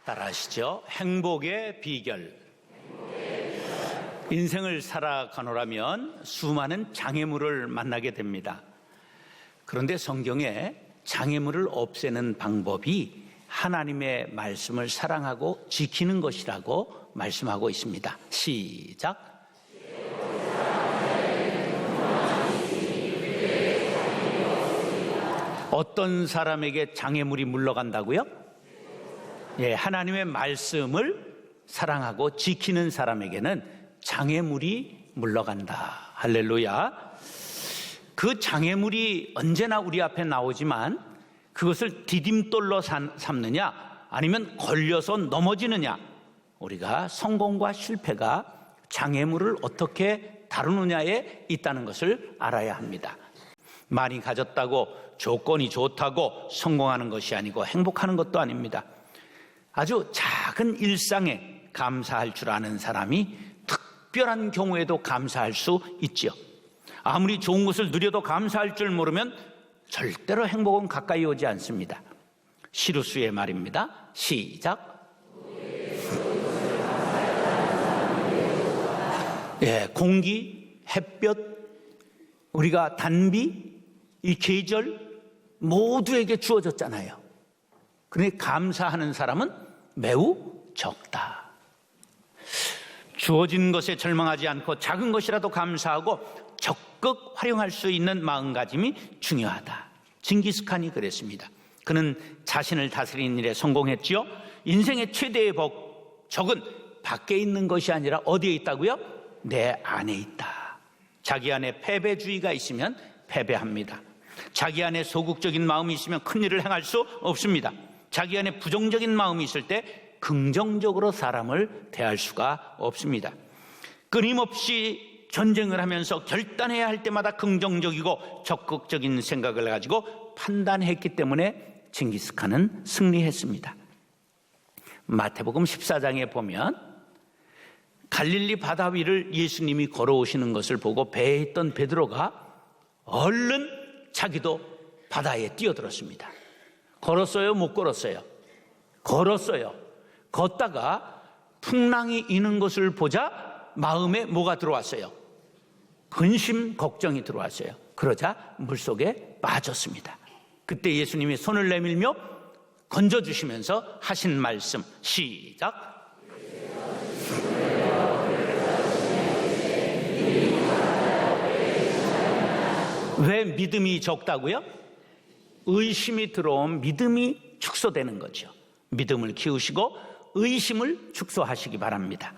따라하시죠. 행복의 비결. 인생을 살아가노라면 수많은 장애물을 만나게 됩니다. 그런데 성경에 장애물을 없애는 방법이 하나님의 말씀을 사랑하고 지키는 것이라고 말씀하고 있습니다. 시작. 어떤 사람에게 장애물이 물러간다고요? 하나님의 말씀을 사랑하고 지키는 사람에게는 장애물이 물러간다. 할렐루야. 그 장애물이 언제나 우리 앞에 나오지만 그것을 디딤돌로 삼느냐 아니면 걸려서 넘어지느냐, 우리가 성공과 실패가 장애물을 어떻게 다루느냐에 있다는 것을 알아야 합니다. 많이 가졌다고 조건이 좋다고 성공하는 것이 아니고 행복하는 것도 아닙니다. 아주 작은 일상에 감사할 줄 아는 사람이 특별한 경우에도 감사할 수 있죠. 아무리 좋은 것을 누려도 감사할 줄 모르면 절대로 행복은 가까이 오지 않습니다. 시루스의 말입니다. 시작. 공기, 햇볕, 우리가 단비, 이 계절 모두에게 주어졌잖아요. 그런데 감사하는 사람은 매우 적다. 주어진 것에 절망하지 않고 작은 것이라도 감사하고 적극 활용할 수 있는 마음가짐이 중요하다. 징기스칸이 그랬습니다. 그는 자신을 다스리는 일에 성공했지요. 인생의 최대의 적은 밖에 있는 것이 아니라 어디에 있다고요? 내 안에 있다. 자기 안에 패배주의가 있으면 패배합니다. 자기 안에 소극적인 마음이 있으면 큰 일을 행할 수 없습니다. 자기 안에 부정적인 마음이 있을 때 긍정적으로 사람을 대할 수가 없습니다. 끊임없이 전쟁을 하면서 결단해야 할 때마다 긍정적이고 적극적인 생각을 가지고 판단했기 때문에 징기스칸은 승리했습니다. 마태복음 14장에 보면 갈릴리 바다 위를 예수님이 걸어오시는 것을 보고 배에 있던 베드로가 얼른 자기도 바다에 뛰어들었습니다. 걸었어요? 못 걸었어요? 걸었어요. 걷다가 풍랑이 이는 것을 보자 마음에 뭐가 들어왔어요? 근심, 걱정이 들어왔어요. 그러자 물속에 빠졌습니다. 그때 예수님이 손을 내밀며 건져주시면서 하신 말씀, 시작. 왜 믿음이 적다고요? 의심이 들어오면 믿음이 축소되는 거죠. 믿음을 키우시고 의심을 축소하시기 바랍니다.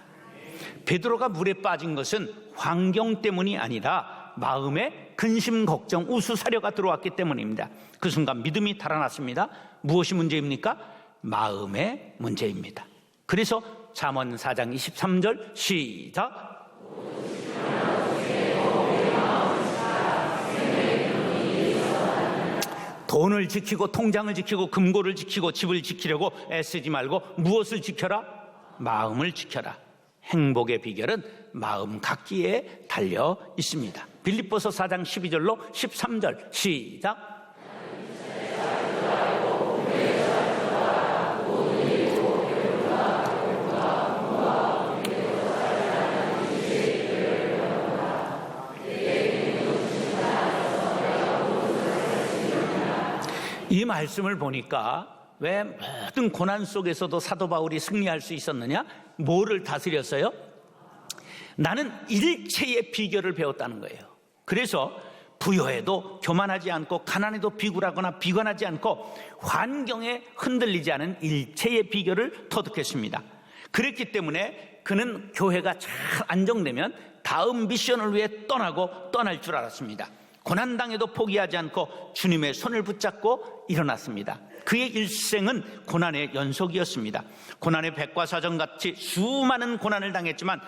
베드로가 물에 빠진 것은 환경 때문이 아니라 마음에 근심, 걱정, 우수사려가 들어왔기 때문입니다. 그 순간 믿음이 달아났습니다. 무엇이 문제입니까? 마음의 문제입니다. 그래서 잠언 4장 23절 시작. 돈을 지키고 통장을 지키고 금고를 지키고 집을 지키려고 애쓰지 말고 무엇을 지켜라? 마음을 지켜라. 행복의 비결은 마음 갖기에 달려 있습니다. 빌립보서 4장 12절로 13절 시작. 이 말씀을 보니까 왜 모든 고난 속에서도 사도 바울이 승리할 수 있었느냐? 뭐를 다스렸어요? 나는 일체의 비결을 배웠다는 거예요. 그래서 부여해도 교만하지 않고 가난해도 비굴하거나 비관하지 않고 환경에 흔들리지 않은 일체의 비결을 터득했습니다. 그랬기 때문에 그는 교회가 잘 안정되면 다음 미션을 위해 떠날 줄 알았습니다. 고난당해도 포기하지 않고 주님의 손을 붙잡고 일어났습니다. 그의 일생은 고난의 연속이었습니다. 고난의 백과사전같이 수많은 고난을 당했지만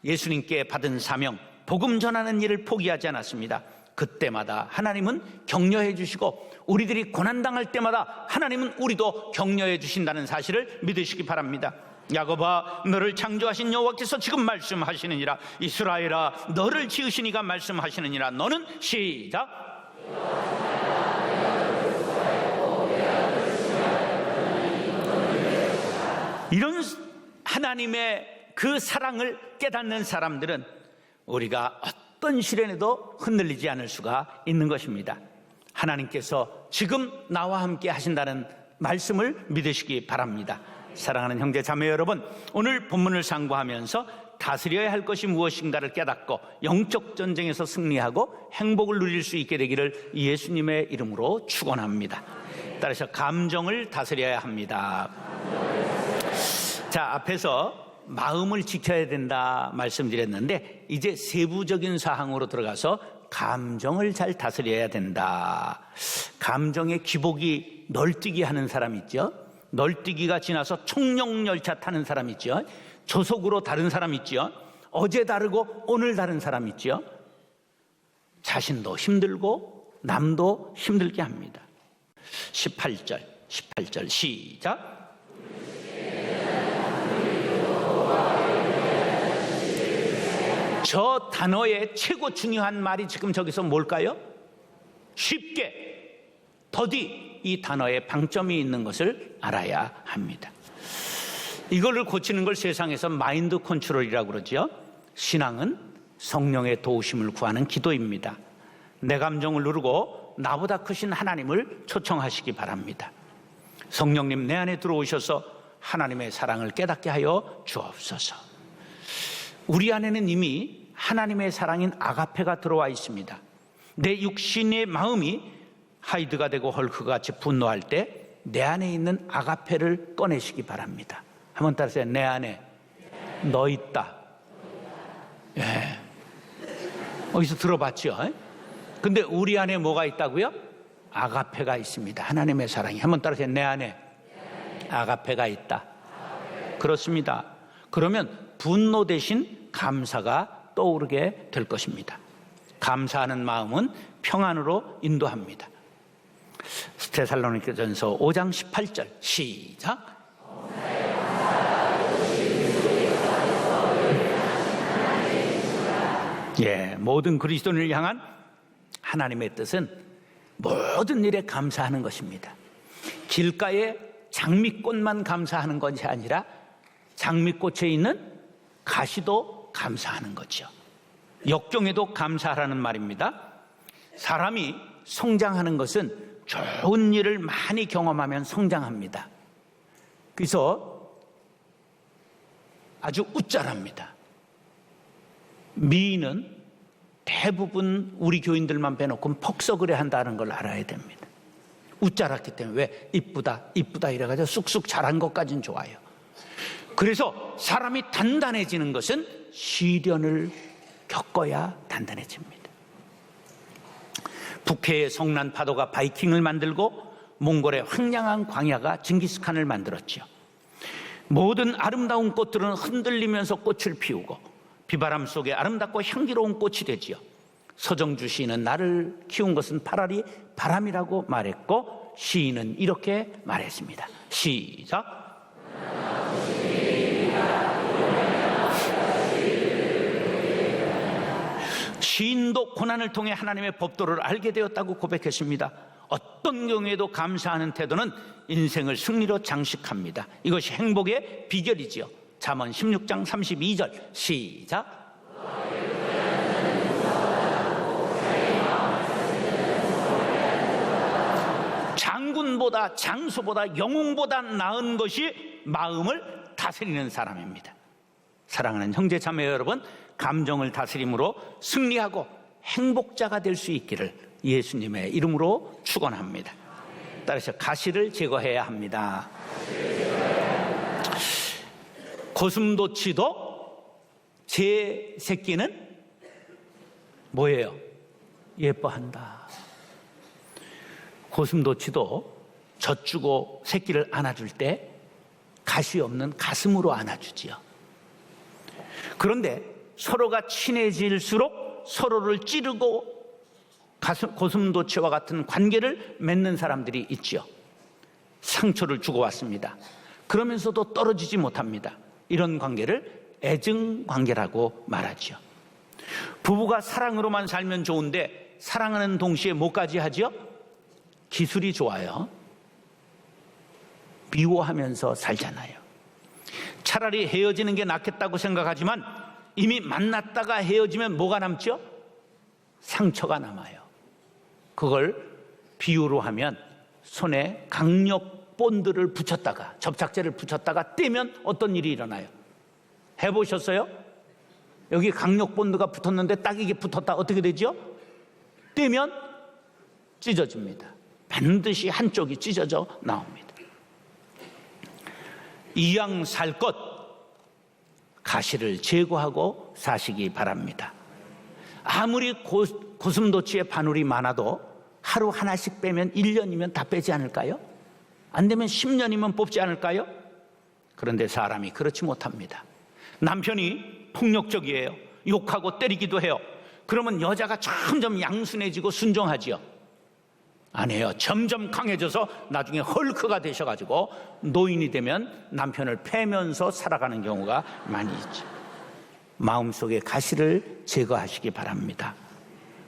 예수님께 받은 사명, 복음 전하는 일을 포기하지 않았습니다. 그때마다 하나님은 격려해 주시고 우리들이 고난당할 때마다 하나님은 우리도 격려해 주신다는 사실을 믿으시기 바랍니다. 야곱아, 너를 창조하신 여호와께서 지금 말씀하시느니라. 이스라엘아, 너를 지으신 이가 말씀하시느니라. 너는 시작. 이런 하나님의 그 사랑을 깨닫는 사람들은 우리가 어떤 시련에도 흔들리지 않을 수가 있는 것입니다. 하나님께서 지금 나와 함께 하신다는 말씀을 믿으시기 바랍니다. 사랑하는 형제 자매 여러분, 오늘 본문을 상고하면서 다스려야 할 것이 무엇인가를 깨닫고 영적 전쟁에서 승리하고 행복을 누릴 수 있게 되기를 예수님의 이름으로 축원합니다. 따라서 감정을 다스려야 합니다. 자, 앞에서 마음을 지켜야 된다 말씀드렸는데 이제 세부적인 사항으로 들어가서 감정을 잘 다스려야 된다. 감정의 기복이 널뛰기 하는 사람 있죠. 널뛰기가 지나서 총력열차 타는 사람 있죠. 조속으로 다른 사람 있죠. 어제 다르고 오늘 다른 사람 있죠. 자신도 힘들고 남도 힘들게 합니다. 18절 시작. 저 단어의 최고 중요한 말이 지금 저기서 뭘까요? 쉽게, 더디, 이 단어에 방점이 있는 것을 알아야 합니다. 이거를 고치는 걸 세상에서 마인드 컨트롤이라고 그러죠. 신앙은 성령의 도우심을 구하는 기도입니다. 내 감정을 누르고 나보다 크신 하나님을 초청하시기 바랍니다. 성령님 내 안에 들어오셔서 하나님의 사랑을 깨닫게 하여 주옵소서. 우리 안에는 이미 하나님의 사랑인 아가페가 들어와 있습니다. 내 육신의 마음이 하이드가 되고 헐크가 같이 분노할 때 내 안에 있는 아가페를 꺼내시기 바랍니다. 한번 따라하세요. 내 안에 너 있다. 예. 어디서 들어봤죠? 근데 우리 안에 뭐가 있다고요? 아가페가 있습니다. 하나님의 사랑이. 한번 따라하세요. 내 안에 아가페가 있다. 그렇습니다. 그러면 분노 대신 감사가 떠오르게 될 것입니다. 감사하는 마음은 평안으로 인도합니다. 데살로니가전서 5장 18절 시작. 예, 모든 그리스도인을 향한 하나님의 뜻은 모든 일에 감사하는 것입니다. 길가에 장미꽃만 감사하는 것이 아니라 장미꽃에 있는 가시도 감사하는 거죠. 역경에도 감사하라는 말입니다. 사람이 성장하는 것은 좋은 일을 많이 경험하면 성장합니다. 그래서 아주 웃잘합니다. 미인은 대부분 우리 교인들만 빼놓고 퍽썩으려 한다는 걸 알아야 됩니다. 웃잘았기 때문에. 왜? 이쁘다 이래가지고 쑥쑥 자란 것까지는 좋아요. 그래서 사람이 단단해지는 것은 시련을 겪어야 단단해집니다. 북해의 성난 파도가 바이킹을 만들고 몽골의 황량한 광야가 징기스칸을 만들었죠. 모든 아름다운 꽃들은 흔들리면서 꽃을 피우고 비바람 속에 아름답고 향기로운 꽃이 되지요. 서정주 시인은 나를 키운 것은 파라리 바람이라고 말했고 시인은 이렇게 말했습니다. 시작. 시인도 고난을 통해 하나님의 법도를 알게 되었다고 고백했습니다. 어떤 경우에도 감사하는 태도는 인생을 승리로 장식합니다. 이것이 행복의 비결이지요. 잠언 16장 32절 시작. 장군보다 장수보다 영웅보다 나은 것이 마음을 다스리는 사람입니다. 사랑하는 형제 자매 여러분, 감정을 다스림으로 승리하고 행복자가 될 수 있기를 예수님의 이름으로 축원합니다. 따라서 가시를 제거해야 합니다. 고슴도치도 제 새끼는 뭐예요? 예뻐한다. 고슴도치도 젖주고 새끼를 안아줄 때 가시 없는 가슴으로 안아주지요. 그런데 서로가 친해질수록 서로를 찌르고 고슴도치와 같은 관계를 맺는 사람들이 있죠. 상처를 주고받습니다. 그러면서도 떨어지지 못합니다. 이런 관계를 애증관계라고 말하죠. 부부가 사랑으로만 살면 좋은데 사랑하는 동시에 뭐까지 하죠? 기술이 좋아요. 미워하면서 살잖아요. 차라리 헤어지는 게 낫겠다고 생각하지만 이미 만났다가 헤어지면 뭐가 남죠? 상처가 남아요. 그걸 비유로 하면 손에 강력 본드를 붙였다가, 접착제를 붙였다가 떼면 어떤 일이 일어나요? 해보셨어요? 여기 강력 본드가 붙었는데 딱 이게 붙었다 어떻게 되죠? 떼면 찢어집니다. 반드시 한쪽이 찢어져 나옵니다. 이양 살 것, 가시를 제거하고 사시기 바랍니다. 아무리 고슴도치의 바늘이 많아도 하루 하나씩 빼면 1년이면 다 빼지 않을까요? 안 되면 10년이면 뽑지 않을까요? 그런데 사람이 그렇지 못합니다. 남편이 폭력적이에요. 욕하고 때리기도 해요. 그러면 여자가 점점 양순해지고 순종하지요? 아니에요. 점점 강해져서 나중에 헐크가 되셔가지고 노인이 되면 남편을 패면서 살아가는 경우가 많이 있죠. 마음속의 가시를 제거하시기 바랍니다.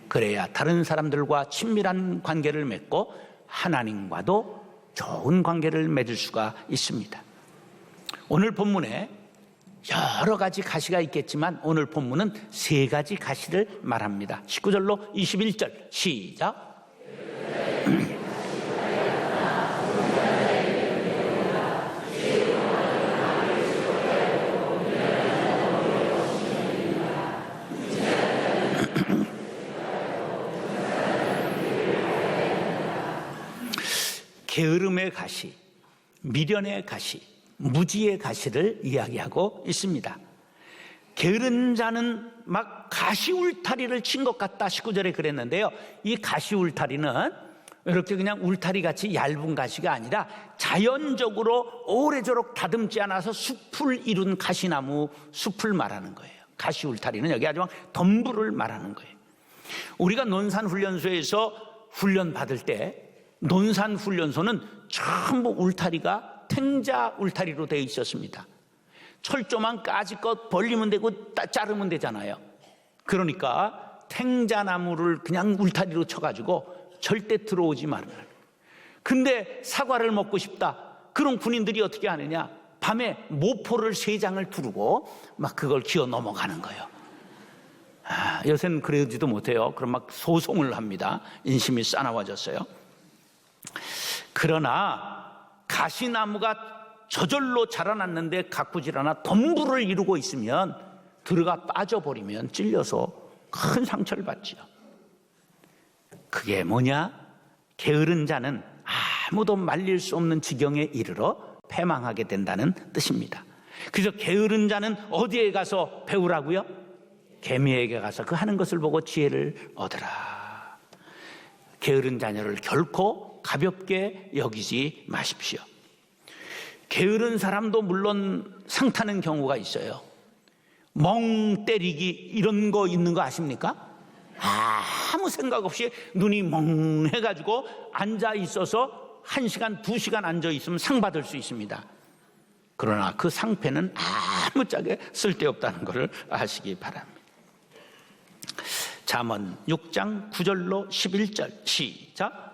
그래야 다른 사람들과 친밀한 관계를 맺고 하나님과도 좋은 관계를 맺을 수가 있습니다. 오늘 본문에 여러 가지 가시가 있겠지만 오늘 본문은 3가지 가시를 말합니다. 19절로 21절 시작. 게으름의 가시, 미련의 가시, 무지의 가시를 이야기하고 있습니다. 게으른 자는 막 가시 울타리를 친 것 같다 19절에 그랬는데요. 이 가시 울타리는 이렇게 그냥 울타리 같이 얇은 가시가 아니라 자연적으로 오래도록 다듬지 않아서 숲을 이룬 가시나무 숲을 말하는 거예요. 가시 울타리는 여기 아주 덤불을 말하는 거예요. 우리가 논산훈련소에서 훈련 받을 때 논산훈련소는 전부 울타리가 탱자 울타리로 되어 있었습니다. 철조망 까지껏 벌리면 되고 자르면 되잖아요. 그러니까 탱자나무를 그냥 울타리로 쳐가지고 절대 들어오지 말아요. 근데 사과를 먹고 싶다. 그런 군인들이 어떻게 하느냐? 밤에 모포를 3장을 두르고 막 그걸 기어 넘어가는 거예요. 요새는 그러지도 못해요. 그럼 막 소송을 합니다. 인심이 싸나워졌어요. 그러나 가시나무가 저절로 자라났는데 가꾸질 않아 덤불을 이루고 있으면 들어가 빠져버리면 찔려서 큰 상처를 받지요. 그게 뭐냐? 게으른 자는 아무도 말릴 수 없는 지경에 이르러 패망하게 된다는 뜻입니다. 그래서 게으른 자는 어디에 가서 배우라고요? 개미에게 가서 그 하는 것을 보고 지혜를 얻으라. 게으른 자녀를 결코 가볍게 여기지 마십시오. 게으른 사람도 물론 상 타는 경우가 있어요. 멍 때리기 이런 거 있는 거 아십니까? 아무 생각 없이 눈이 멍해가지고 앉아 있어서 1시간, 2시간 앉아 있으면 상 받을 수 있습니다. 그러나 그 상패는 아무짝에 쓸데없다는 것을 아시기 바랍니다. 잠언 6장 9절로 11절 시작.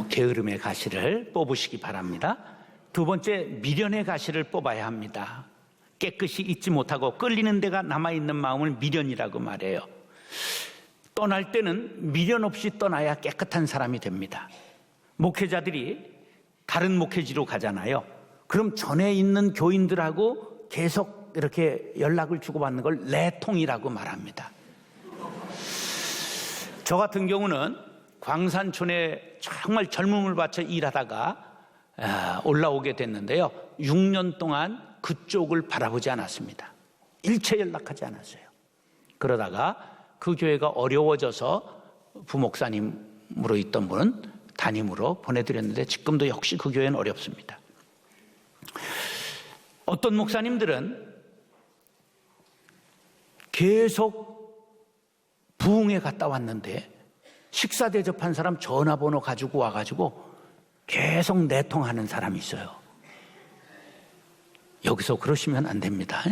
게으름의 가시를 뽑으시기 바랍니다. 2번째, 미련의 가시를 뽑아야 합니다. 깨끗이 잊지 못하고 끌리는 데가 남아있는 마음을 미련이라고 말해요. 떠날 때는 미련 없이 떠나야 깨끗한 사람이 됩니다. 목회자들이 다른 목회지로 가잖아요. 그럼 전에 있는 교인들하고 계속 이렇게 연락을 주고받는 걸 내통이라고 말합니다. 저 같은 경우는 광산촌에 정말 젊음을 바쳐 일하다가 올라오게 됐는데요. 6년 동안 그쪽을 바라보지 않았습니다. 일체 연락하지 않았어요. 그러다가 그 교회가 어려워져서 부목사님으로 있던 분은 담임으로 보내드렸는데 지금도 역시 그 교회는 어렵습니다. 어떤 목사님들은 계속 부흥회 갔다 왔는데 식사 대접한 사람 전화번호 가지고 와가지고 계속 내통하는 사람이 있어요. 여기서 그러시면 안 됩니다.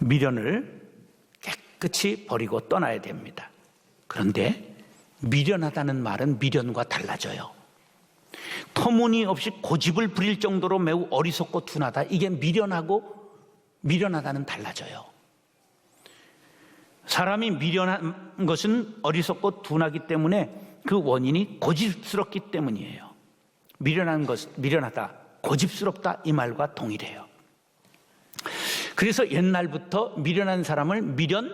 미련을 깨끗이 버리고 떠나야 됩니다. 그런데 미련하다는 말은 미련과 달라져요. 터무니없이 고집을 부릴 정도로 매우 어리석고 둔하다. 이게 미련하고 미련하다는 달라져요. 사람이 미련한 것은 어리석고 둔하기 때문에 그 원인이 고집스럽기 때문이에요. 미련한 것, 미련하다, 고집스럽다 이 말과 동일해요. 그래서 옛날부터 미련한 사람을 미련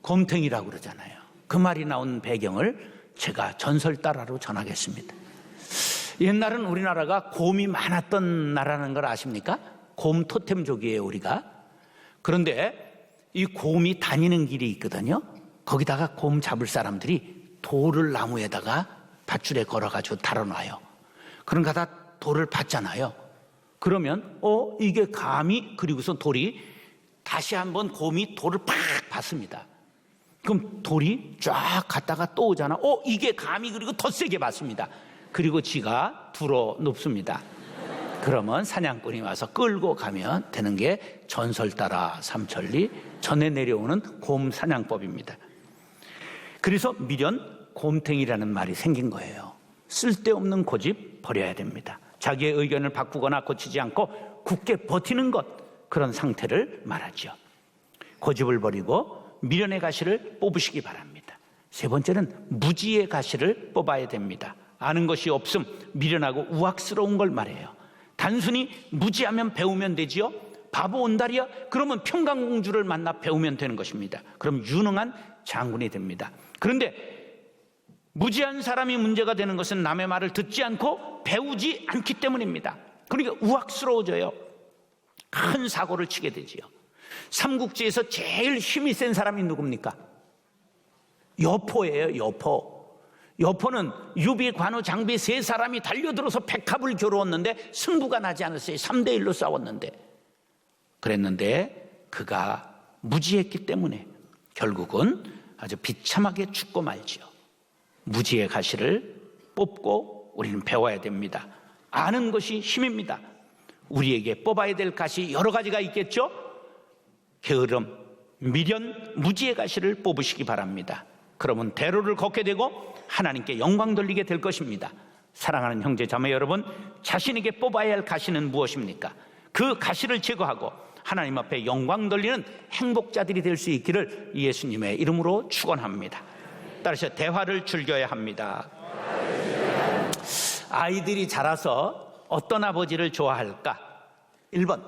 곰탱이라고 그러잖아요. 그 말이 나온 배경을 제가 전설 따라로 전하겠습니다. 옛날은 우리나라가 곰이 많았던 나라는 걸 아십니까? 곰 토템족이에요, 우리가. 그런데 이 곰이 다니는 길이 있거든요. 거기다가 곰 잡을 사람들이 돌을 나무에다가 밧줄에 걸어가지고 달아놔요. 그런가 다 돌을 받잖아요. 그러면 이게 감이, 그리고서 돌이 다시 한번 곰이 돌을 팍 받습니다. 그럼 돌이 쫙 갔다가 또 오잖아. 이게 감이, 그리고 더 세게 받습니다. 그리고 지가 들어 눕습니다. 그러면 사냥꾼이 와서 끌고 가면 되는 게 전설 따라 삼천리 전해 내려오는 곰 사냥법입니다. 그래서 미련 곰탱이라는 말이 생긴 거예요. 쓸데없는 고집 버려야 됩니다. 자기의 의견을 바꾸거나 고치지 않고 굳게 버티는 것, 그런 상태를 말하죠. 고집을 버리고 미련의 가시를 뽑으시기 바랍니다. 세 번째는 무지의 가시를 뽑아야 됩니다. 아는 것이 없음, 미련하고 우악스러운 걸 말해요. 단순히 무지하면 배우면 되지요. 바보 온달이야? 그러면 평강공주를 만나 배우면 되는 것입니다. 그럼 유능한 장군이 됩니다. 그런데 무지한 사람이 문제가 되는 것은 남의 말을 듣지 않고 배우지 않기 때문입니다. 그러니까 우악스러워져요. 큰 사고를 치게 되지요. 삼국지에서 제일 힘이 센 사람이 누굽니까? 여포예요. 여포는 유비, 관우, 장비 세 사람이 달려들어서 백합을 겨루었는데 승부가 나지 않았어요. 3대1로 싸웠는데. 그랬는데 그가 무지했기 때문에 결국은 아주 비참하게 죽고 말지요. 무지의 가시를 뽑고 우리는 배워야 됩니다. 아는 것이 힘입니다. 우리에게 뽑아야 될 가시 여러 가지가 있겠죠? 게으름, 미련, 무지의 가시를 뽑으시기 바랍니다. 그러면 대로를 걷게 되고 하나님께 영광 돌리게 될 것입니다. 사랑하는 형제 자매 여러분, 자신에게 뽑아야 할 가시는 무엇입니까? 그 가시를 제거하고 하나님 앞에 영광 돌리는 행복자들이 될 수 있기를 예수님의 이름으로 축원합니다. 따라서 대화를 즐겨야 합니다. 아이들이 자라서 어떤 아버지를 좋아할까? 1번,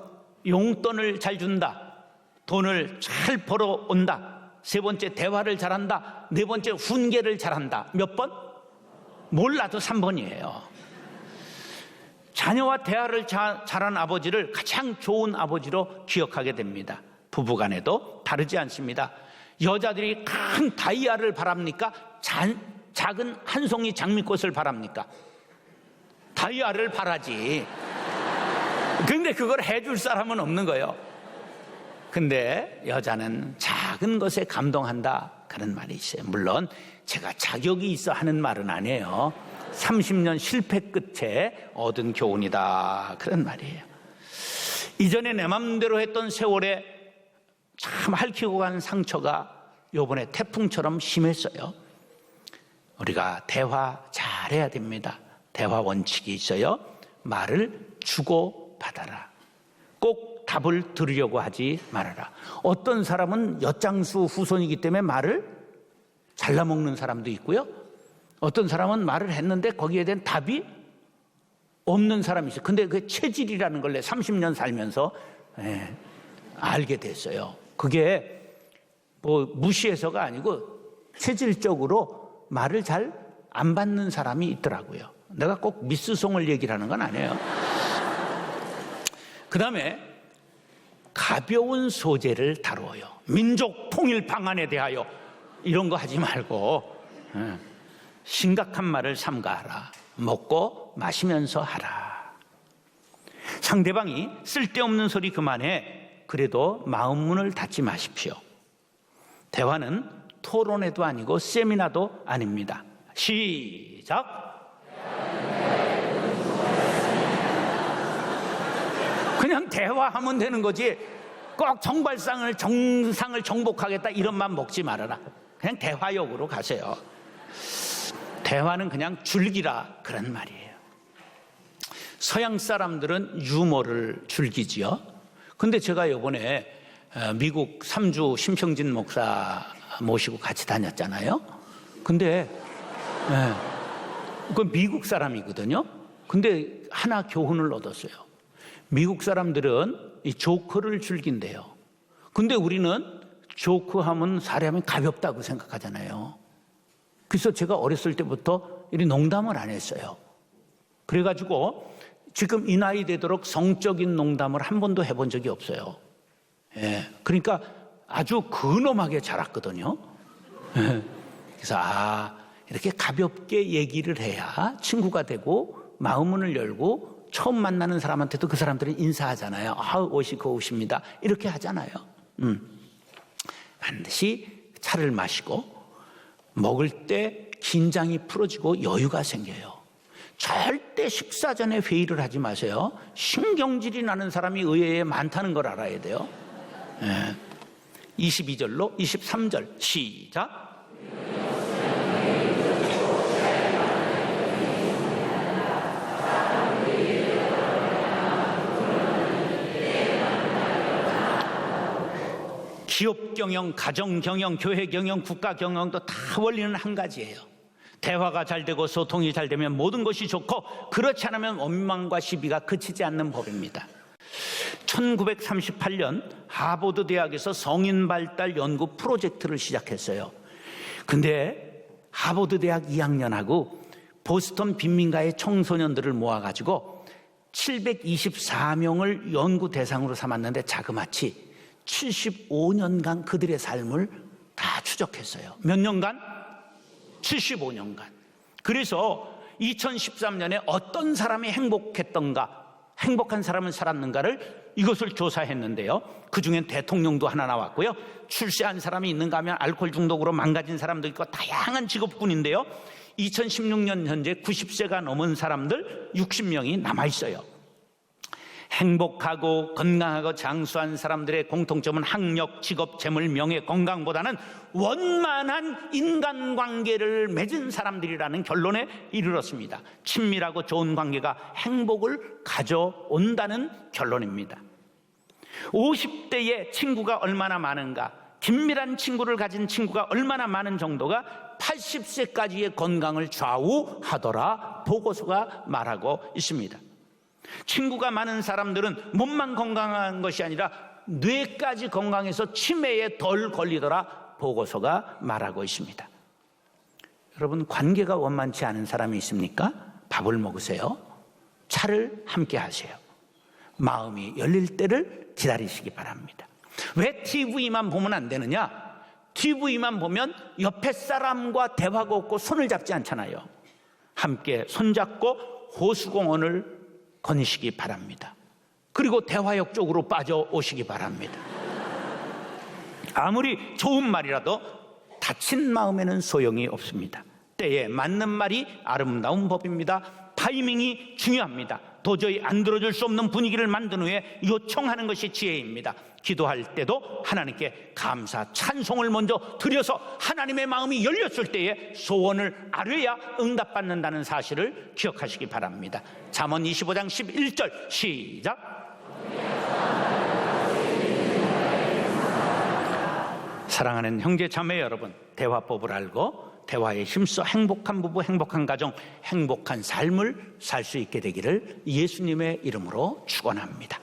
용돈을 잘 준다. 돈을 잘 벌어온다. 세 번째, 대화를 잘한다. 네 번째, 훈계를 잘한다. 몇 번? 몰라도 3번이에요. 자녀와 대화를 잘한 아버지를 가장 좋은 아버지로 기억하게 됩니다. 부부간에도 다르지 않습니다. 여자들이 큰 다이아를 바랍니까? 작은 한 송이 장미꽃을 바랍니까? 다이아를 바라지. 근데 그걸 해줄 사람은 없는 거예요. 근데 여자는 작은 것에 감동한다, 그런 말이 있어요. 물론 제가 자격이 있어 하는 말은 아니에요. 30년 실패 끝에 얻은 교훈이다, 그런 말이에요. 이전에 내 맘대로 했던 세월에 참 핥히고 간 상처가 이번에 태풍처럼 심했어요. 우리가 대화 잘해야 됩니다. 대화 원칙이 있어요. 말을 주고 받아라. 꼭 답을 들으려고 하지 말아라. 어떤 사람은 엿장수 후손이기 때문에 말을 잘라먹는 사람도 있고요. 어떤 사람은 말을 했는데 거기에 대한 답이 없는 사람이 있어요. 근데 그 체질이라는 걸 30년 살면서 알게 됐어요. 그게 뭐 무시해서가 아니고 체질적으로 말을 잘 안 받는 사람이 있더라고요. 내가 꼭 미스송을 얘기를 하는 건 아니에요. 그 다음에 가벼운 소재를 다루어요. 민족 통일 방안에 대하여 이런 거 하지 말고 심각한 말을 삼가하라. 먹고 마시면서 하라. 상대방이 쓸데없는 소리 그만해. 그래도 마음 문을 닫지 마십시오. 대화는 토론회도 아니고 세미나도 아닙니다. 시작. 그냥 대화하면 되는 거지. 꼭 정상을 정복하겠다 이런 맘 먹지 말아라. 그냥 대화역으로 가세요. 대화는 그냥 즐기라 그런 말이에요. 서양 사람들은 유머를 즐기지요. 근데 제가 이번에 미국 3주 심평진 목사 모시고 같이 다녔잖아요. 근데 그 미국 사람이거든요. 근데 하나 교훈을 얻었어요. 미국 사람들은 이 조크를 즐긴대요. 근데 우리는 조크하면 사람이 가볍다고 생각하잖아요. 그래서 제가 어렸을 때부터 이 농담을 안 했어요. 그래가지고 지금 이 나이 되도록 성적인 농담을 한 번도 해본 적이 없어요. 예, 그러니까 아주 근엄하게 자랐거든요. 예, 그래서 이렇게 가볍게 얘기를 해야 친구가 되고 마음문을 열고 처음 만나는 사람한테도 그 사람들은 인사하잖아요. 옷이 고우십니다. 이렇게 하잖아요. 반드시 차를 마시고 먹을 때 긴장이 풀어지고 여유가 생겨요. 절대 식사 전에 회의를 하지 마세요. 신경질이 나는 사람이 의외에 많다는 걸 알아야 돼요. 22절로 23절 시작. 기업 경영, 가정 경영, 교회 경영, 국가 경영도 다 원리는 한 가지예요. 대화가 잘 되고 소통이 잘 되면 모든 것이 좋고 그렇지 않으면 원망과 시비가 그치지 않는 법입니다. 1938년 하버드 대학에서 성인 발달 연구 프로젝트를 시작했어요. 근데 하버드 대학 2학년하고 보스턴 빈민가의 청소년들을 모아가지고 724명을 연구 대상으로 삼았는데 자그마치 75년간 그들의 삶을 다 추적했어요. 몇 년간? 75년간. 그래서 2013년에 어떤 사람이 행복했던가, 행복한 사람을 살았는가를 이것을 조사했는데요. 그중엔 대통령도 하나 나왔고요. 출세한 사람이 있는가 하면 알코올 중독으로 망가진 사람도 있고 다양한 직업군인데요. 2016년 현재 90세가 넘은 사람들 60명이 남아있어요. 행복하고 건강하고 장수한 사람들의 공통점은 학력, 직업, 재물, 명예, 건강보다는 원만한 인간관계를 맺은 사람들이라는 결론에 이르렀습니다. 친밀하고 좋은 관계가 행복을 가져온다는 결론입니다. 50대의 친구가 얼마나 많은가, 긴밀한 친구를 가진 친구가 얼마나 많은 정도가 80세까지의 건강을 좌우하더라 보고서가 말하고 있습니다. 친구가 많은 사람들은 몸만 건강한 것이 아니라 뇌까지 건강해서 치매에 덜 걸리더라 보고서가 말하고 있습니다. 여러분, 관계가 원만치 않은 사람이 있습니까? 밥을 먹으세요. 차를 함께 하세요. 마음이 열릴 때를 기다리시기 바랍니다. 왜 TV만 보면 안 되느냐? TV만 보면 옆에 사람과 대화가 없고 손을 잡지 않잖아요. 함께 손잡고 호수공원을 거니시기 바랍니다. 그리고 대화역 쪽으로 빠져오시기 바랍니다. 아무리 좋은 말이라도 다친 마음에는 소용이 없습니다. 때에 맞는 말이 아름다운 법입니다. 타이밍이 중요합니다. 도저히 안 들어줄 수 없는 분위기를 만든 후에 요청하는 것이 지혜입니다. 기도할 때도 하나님께 감사, 찬송을 먼저 드려서 하나님의 마음이 열렸을 때에 소원을 아뢰야 응답받는다는 사실을 기억하시기 바랍니다. 잠언 25장 11절 시작. 사랑하는 형제 자매 여러분, 대화법을 알고 대화에 힘써 행복한 부부, 행복한 가정, 행복한 삶을 살 수 있게 되기를 예수님의 이름으로 축원합니다.